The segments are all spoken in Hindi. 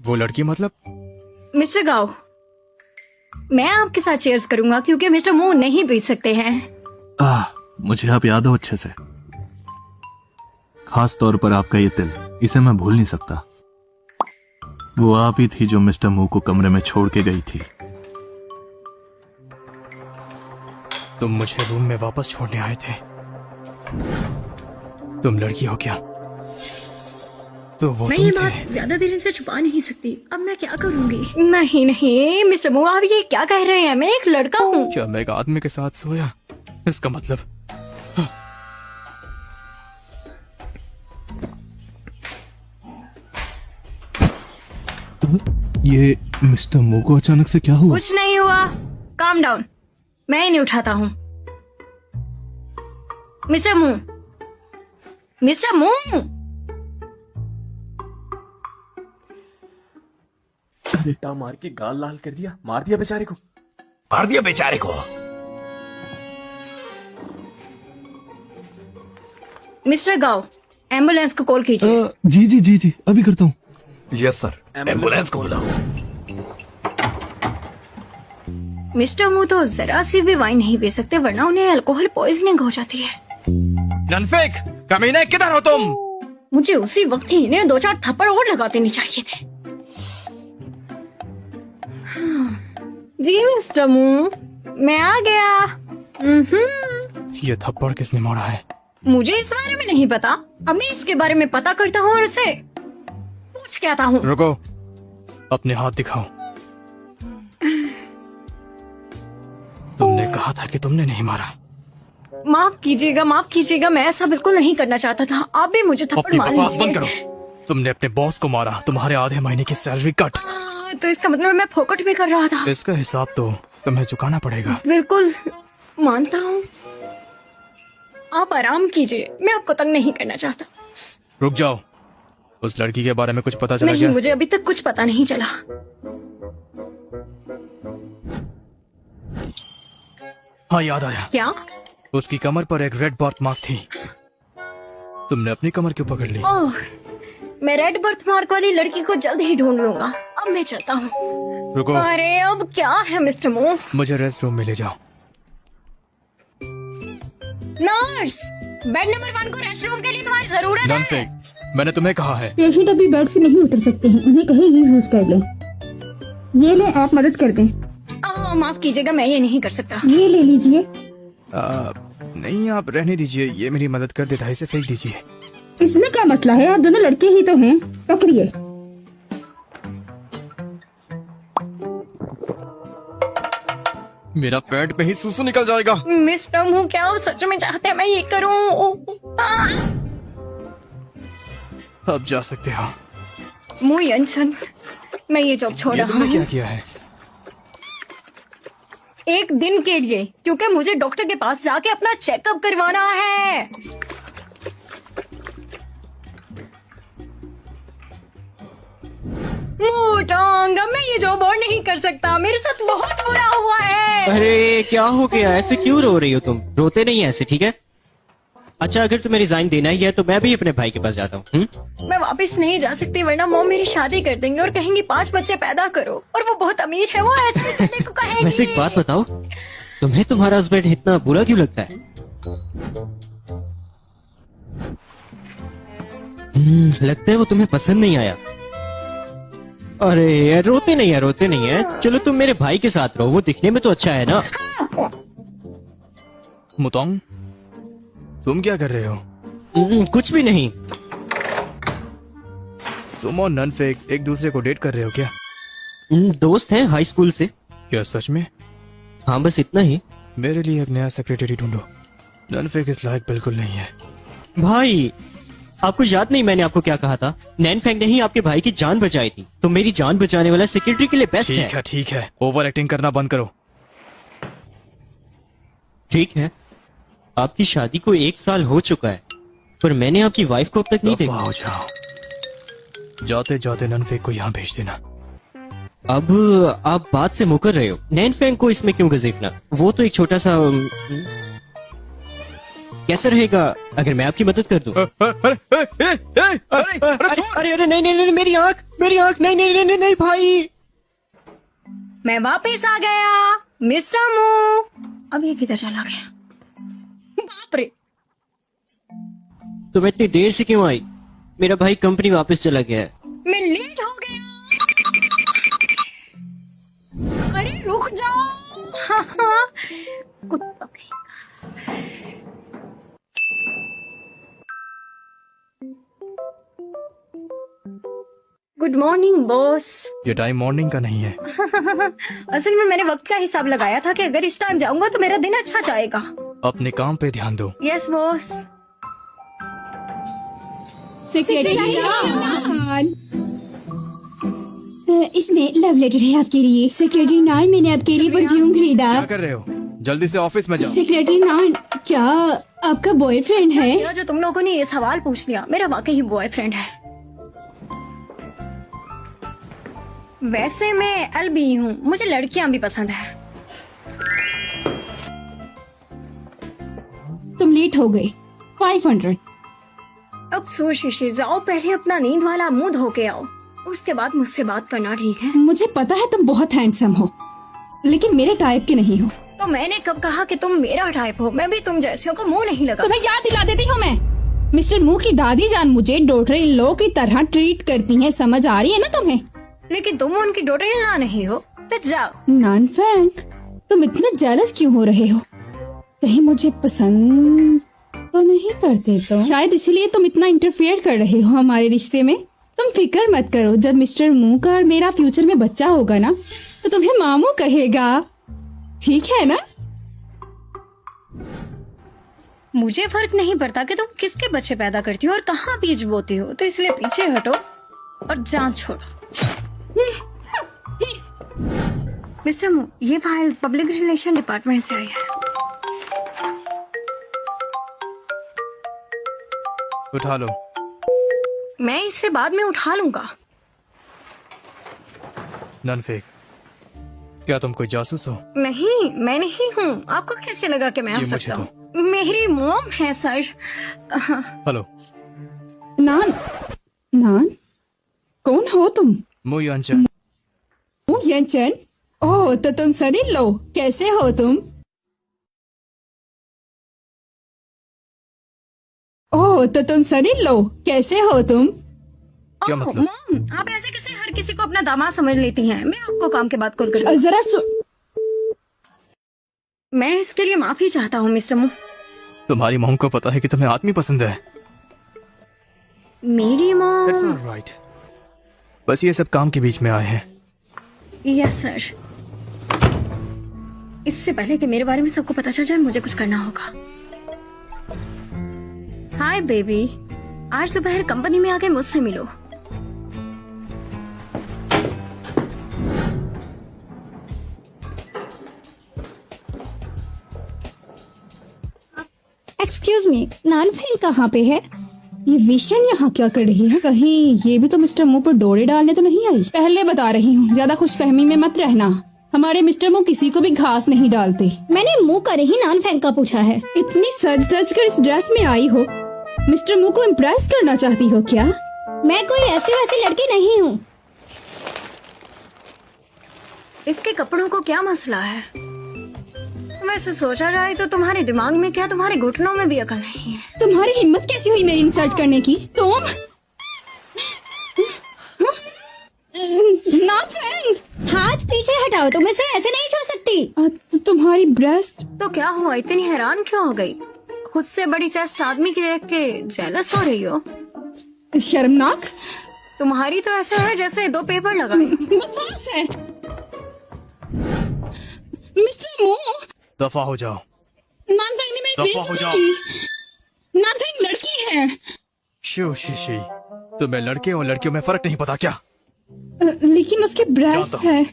वो लड़की मतलब? मिस्टर गाओ, मैं आपके साथ चेयर्स करूंगा क्योंकि मिस्टर मू नहीं पी सकते हैं। मुझे आप याद हो अच्छे से, खास तौर पर आपका ये तिल, इसे मैं भूल नहीं सकता। वो आप ही थी जो मिस्टर मू को कमरे में छोड़ के गई थी। तुम मुझे रूम में वापस छोड़ने आए थे। तुम लड़की हो क्या? तो वो मैं तुम ये थे। बात ज्यादा देर से छुपा नहीं सकती। अब मैं क्या करूंगी? नहीं नहीं मिस्टर मू, आप ये क्या कह रहे हैं? मैं एक लड़का हूँ। क्या मैं एक आदमी के साथ सोया? इसका मतलब ये मिस्टर मू को अचानक से क्या हुआ? कुछ नहीं हुआ, काम डाउन। मैं ही नहीं उठाता हूँ। मिस्टर मू, मिस्टर मू, बेटा मार के गाल लाल कर दिया, मार दिया बेचारे को। मार दिया बेचारे को। मिस्टर गाओ, एम्बुलेंस को कॉल कीजिए। जी जी जी जी, अभी करता हूँ। यस सर, एम्बुलेंस को बुलाओ। मिस्टर मू तो जरा सी भी वाइन नहीं पी सकते वरना उन्हें अल्कोहल पॉइजनिंग हो जाती है। ननफेक कमीने, किधर हो तुम? मुझे उसी वक्त ही इन्हें 2-4 थप्पड़ और लगा देनी चाहिए थे। जी मिस्टर मू, मैं आ गया। ये थप्पड़ किसने मारा है? मुझे इस बारे में नहीं पता। अब मैं इसके बारे में पता करता हूँ और उसे पूछ के आता हूँ। रुको, अपने हाथ दिखाओ। तुमने कहा था कि तुमने नहीं मारा। माफ कीजिएगा, माफ कीजिएगा, मैं ऐसा बिल्कुल नहीं करना चाहता था। आप भी मुझे थप्पड़ अपनी मार बकवास बंद लीजिए। करो। तुमने अपने बॉस को मारा, तुम्हारे आधे महीने की सैलरी कट। तो इसका मतलब मैं फोकट भी कर रहा था। इसका हिसाब तो तुम्हें चुकाना पड़ेगा। बिल्कुल मानता हूँ। आप आराम कीजिए, मैं आपको तंग नहीं करना चाहता। रुक जाओ, उस लड़की के बारे में कुछ पता चला नहीं, क्या? मुझे अभी तक कुछ पता नहीं चला। हाँ, याद आया। क्या? उसकी कमर पर एक रेड बर्थ मार्क थी। तुमने अपनी कमर क्यों पकड़ ली? ओह, मैं रेड बर्थ मार्क वाली लड़की को जल्द ही ढूंढ लूंगा। अब मैं चलता हूँ। रुको, अरे अब क्या है मिस्टर मो? मुझे रेस्ट रूम में ले जाओ। नर्स, बेड नंबर 1 को रेस्ट रूम के लिए तुम्हारी जरूरत है। ननफेक, मैंने तुम्हें कहा है। पेशेंट अभी बेड से नहीं उतर सकते हैं, उन्हें कहीं ये यूज कर लें। ये ले, आप मदद कर दें। माफ कीजिएगा, मैं ये नहीं कर सकता। ये ले लीजिए। नहीं, आप रहने दीजिए, ये मेरी मदद कर देता है, इसे फेंक दीजिए। इसमें क्या मसला है, आप दोनों लड़के ही तो हैं। पकड़िए। मेरा पेट पे ही सूसू निकल जाएगा। मिस्टर मू, क्या आप सच में चाहते हैं मैं ये करूं? अब जा सकते हो। मू यंचन, मैं ये जॉब छोड़ ये रहा तुमने क्या हूँ किया है? एक दिन के लिए, क्योंकि मुझे डॉक्टर के पास जाके अपना चेकअप करवाना है। मोटांग, मैं ये जॉब और नहीं कर सकता। मेरे साथ बहुत बुरा हुआ है। अरे क्या हो गया, ऐसे क्यों रो रही हो तुम? रोते नहीं ऐसे, ठीक है? अच्छा, अगर तुम्हें रिजाइन देना ही है तो मैं भी अपने भाई के पास जाता हूँ। मैं वापस नहीं जा सकती वरना मॉम मेरी शादी कर देंगे और कहेंगी 5 बच्चे पैदा करो। और वो बहुत अमीर है, वो ऐसे भी करने को कहेंगी। वैसे एक बात बताओ, तुम्हें तुम्हारा हस्बैंड इतना बुरा क्यों लगता है? लगता है वो तुम्हें पसंद नहीं आया। अरे यार, रोते नहीं है, रोते नहीं है। चलो तुम मेरे भाई के साथ रहो, वो दिखने में तो अच्छा है ना। मुतोंग, तुम क्या कर रहे हो? कुछ भी नहीं। तुम और ननफेक एक दूसरे को डेट कर रहे हो क्या? दोस्त हैं हाई स्कूल से। क्या सच में? हाँ, बस इतना ही। मेरे लिए एक नया सेक्रेटरी ढूंढो। ननफेक इस लायक बिल्कुल नहीं है। भाई, आपको याद नहीं मैंने आपको क्या कहा था? नैनफेंग ने ही आपके भाई की जान बचाई थी, तो मेरी जान बचाने वाला सेक्रेटरी के लिए बेस्ट है। ठीक है, ठीक है, ओवर एक्टिंग करना बंद करो। ठीक है, आपकी शादी को 1 साल हो चुका है, पर मैंने आपकी वाइफ को अब तक नहीं दफा देखा। हो जाओ। जाते जाते ननफेक को यहाँ भेज देना। अब आप बात से मुकर रहे हो। नैनफेंग को इसमें क्यों घसीटना? वो तो एक छोटा सा कैसा रहेगा अगर मैं आपकी मदद कर दूं? अरे अरे नहीं नहीं नहीं मेरी आंख नहीं नहीं नहीं नहीं, नहीं भाई। मैं वापस आ गया मिस्टर मू। अब ये किधर चला गया? बाप रे। तुम इतनी देर से क्यों आई? मेरा भाई कंपनी वापस चला गया है। मैं लेट हो गया। अरे रुक जाओ। हाँ, कुत्ता कहीं का। Good morning boss. ये टाइम मॉर्निंग का नहीं है। असल में मैंने वक्त का हिसाब लगाया था कि अगर इस टाइम जाऊंगा तो मेरा दिन अच्छा जाएगा। अपने काम पे ध्यान दो। Yes boss. इसमें लव लेटर है आपके लिए। सेक्रेटरी नान, मैंने आपके लिए परफ्यूम खरीदा। क्या कर रहे हो? जल्दी से ऑफिस में जाओ। सेक्रेटरी नान, क्या आपका बॉयफ्रेंड है? यह जो तुम लोगों ने ये सवाल पूछ लिया, मेरा वाकई बॉयफ्रेंड है। वैसे मैं एलबी हूँ, मुझे लड़कियां भी पसंद है। तुम लेट हो गए। 500। अफसोस शीशी, जाओ पहले अपना नींद वाला मुंह धो के आओ, उसके बाद मुझसे बात करना, ठीक है? मुझे पता है तुम बहुत हैंडसम हो, लेकिन मेरे टाइप के नहीं हो। तो मैंने कब कहा कि तुम मेरा टाइप हो? मैं भी तुम जैसे को मुंह नहीं लगा। तुम्हें याद दिला देती हूँ मैं। मिस्टर मुंह की दादी जान मुझे डॉटर इन लॉ की तरह ट्रीट करती हैं, समझ आ रही है ना तुम्हें? लेकिन तुम उनकी डॉटर इन लॉ नहीं हो, तो जाओ। नान फैंक, तुम इतने जेलस क्यों हो रहे हो? कहीं मुझे पसंद तो नहीं करते? तो शायद इसीलिए तुम इतना इंटरफेयर कर रहे हो हमारे रिश्ते में। तुम फिक्र मत करो, जब मिस्टर मुंह का और मेरा फ्यूचर में बच्चा होगा ना, तो तुम्हें मामू कहेगा, ठीक है ना? मुझे फर्क नहीं पड़ता कि तुम किसके बच्चे पैदा करती हो और कहाँ बीज बोती हो, तो इसलिए पीछे हटो और जान छोड़ो। मिस्टर मू, ये फाइल पब्लिक रिलेशन डिपार्टमेंट से आई है। उठा लो। मैं इससे बाद में उठा लूंगा। None fake. क्या तुम कोई जासूस हो? नहीं, मैं नहीं हूँ। आपको कैसे लगा कि मैं हो जी, मुझे सकता हूँ? मेरी मॉम है सर। हेलो। नान, नान, कौन हो तुम? मु यानचन। ओ यंचन, ओह तो तुम सनी लो, कैसे हो तुम? ओह तो तुम सनी लो, कैसे हो तुम? क्या मतलब? मॉम, आप ऐसे कैसे हर किसी को अपना दामाद समझ लेती हैं? मैं आपको काम के बाद कॉल करूँगी। जरा मैं इसके लिए माफी चाहता हूँ मिस्टर मू। तुम्हारी मॉम को पता है कि तुम्हें आदमी पसंद है। मेरी मॉम। That's not right. बस ये सब काम के बीच में आए हैं। Yes sir. इससे पहले कि मेरे बारे में सबको पता चल जाए, मुझे कुछ करना होगा। हाय बेबी, आज दोपहर कंपनी में आके मुझसे मिलो। एक्सक्यूज मी, नान फैंग कहाँ पे है? ये विशन यहाँ क्या कर रही है? कहीं ये भी तो मिस्टर मुंह पर डोरे डालने तो नहीं आई? पहले बता रही हूँ, ज्यादा खुशफहमी में मत रहना। हमारे मिस्टर मुंह किसी को भी घास नहीं डालते। मैंने मुंह कर ही नान फैंग का पूछा है। इतनी सज धज कर इस ड्रेस में आई हो, मिस्टर मुंह को इम्प्रेस करना चाहती हो क्या? मैं कोई ऐसी वैसी लड़की नहीं हूँ। इसके कपड़ों को क्या मसला है? वैसे सोचा जाए तो तुम्हारे दिमाग में क्या, तुम्हारे घुटनों में भी अकल नहीं है। तुम्हारी हिम्मत कैसी हुई मेरी इंसल्ट करने की? तुम नान फैंग, हाथ पीछे हटाओ, तुम इसे ऐसे नहीं छू सकती। तुम्हारी ब्रेस्ट। तो क्या हुआ, इतनी हैरान क्यों हो गई? खुद से बड़ी चेस्ट आदमी की देख के जेलस हो रही हो? शर्मनाक। तुम्हारी तो ऐसा है जैसे 2 पेपर लगाए। बकवास है। मिस्टर मुंह, दफा हो जाओ। नान फैंग ने मेरी दफा हो बेइज्जती जाओ। की। नान फैंग लड़की है। शो शीशी, तुम्हें लड़के और लड़कियों में फर्क नहीं पता क्या? लेकिन उसके ब्रेस्ट जानता है।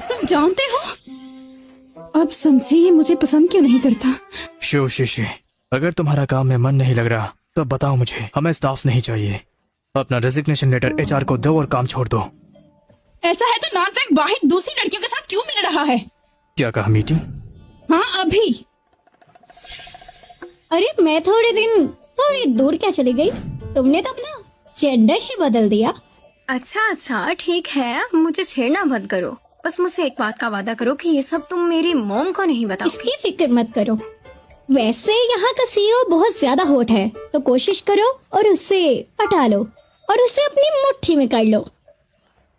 तुम जानते हो? अब समझे ये मुझे पसंद क्यों नहीं करता। शो शीशी, अगर तुम्हारा काम में मन नहीं लग रहा तो बताओ मुझे, हमें स्टाफ नहीं चाहिए। अपना रेजिग्नेशन लेटर HR को दो और काम छोड़ दो। ऐसा है तो नान फैंग बाहर दूसरी लड़कियों के साथ क्यों मिल रहा है? क्या कहा? मीटिंग? हाँ, अभी अरे मैं थोड़ी दूर क्या चली गई? तुमने तो अपना जेंडर ही बदल दिया। अच्छा ठीक है, मुझे छेड़ना मत करो। बस मुझसे एक बात का वादा करो कि ये सब तुम मेरी मॉम को नहीं बताओ। इसकी फिक्र मत करो। वैसे यहाँ का सीईओ बहुत ज्यादा हॉट है, तो कोशिश करो और उससे पटा लो और उसे अपनी मुट्ठी में कर लो।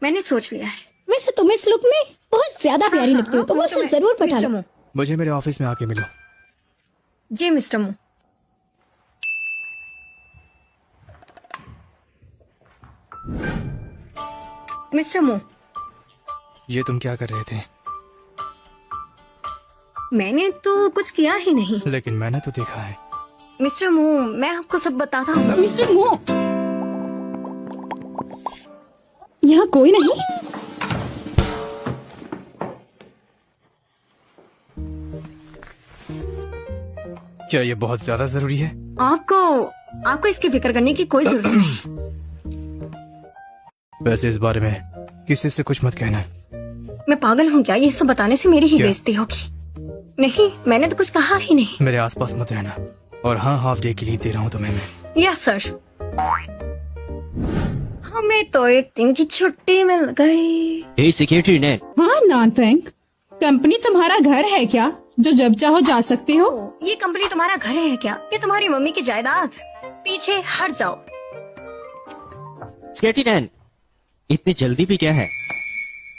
मैंने सोच लिया है। वैसे तुम इस लुक में बहुत ज्यादा प्यारी लगती हो, तो वो उसे जरूर पटा मिस्टर लो। मू। मुझे मेरे ऑफिस में आके मिलो। जी मिस्टर मू। मिस्टर मू, ये तुम क्या कर रहे थे? मैंने तो कुछ किया ही नहीं। लेकिन मैंने तो देखा है। मिस्टर मू, मैं आपको सब बताता हूँ। मिस्टर मो, यहाँ कोई नहीं? क्या ये बहुत ज्यादा जरूरी है? आपको इसकी फिक्र करने की कोई जरूरत नहीं। वैसे इस बारे में किसी से कुछ मत कहना। मैं पागल हूँ क्या? ये सब बताने से मेरी ही क्या? बेइज्जती होगी। नहीं, मैंने तो कुछ कहा ही नहीं। मेरे आसपास मत रहना। और हाँ, हाफ डे की लीव दे रहा हूँ तुम्हें मैं। Yes sir. हमें तो एक दिन की छुट्टी मिल गई। हे सेक्रेटरी ने हाँ नानफेंग, कंपनी तुम्हारा घर है क्या जो जब चाहो जा सकते हो? ये कंपनी तुम्हारा घर है क्या? ये तुम्हारी मम्मी की जायदाद? पीछे हट जाओ। सेक्रेटरी ने इतनी जल्दी भी क्या है?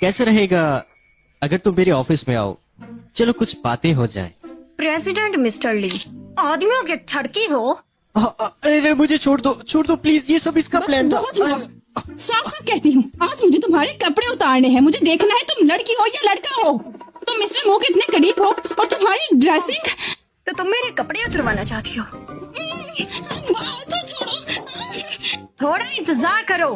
कैसे रहेगा अगर तुम मेरे ऑफिस में आओ? चलो कुछ बातें हो जाए। प्रेसिडेंट मिस्टर ली, आदमियों के ठड़की हो। अरे मुझे छोड़ दो प्लीज, ये सब इसका प्लान था। बहुत हुआ। साफ साफ कहती हूँ, आज मुझे तुम्हारे कपड़े उतारने हैं। मुझे देखना है तुम लड़की हो या लड़का हो। तुम मिस्टर मो के इतने करीब हो और तुम्हारी ड्रेसिंग। तो तुम मेरे कपड़े उतरवाना चाहती हो? तो छोड़ो। थोड़ा इंतजार करो।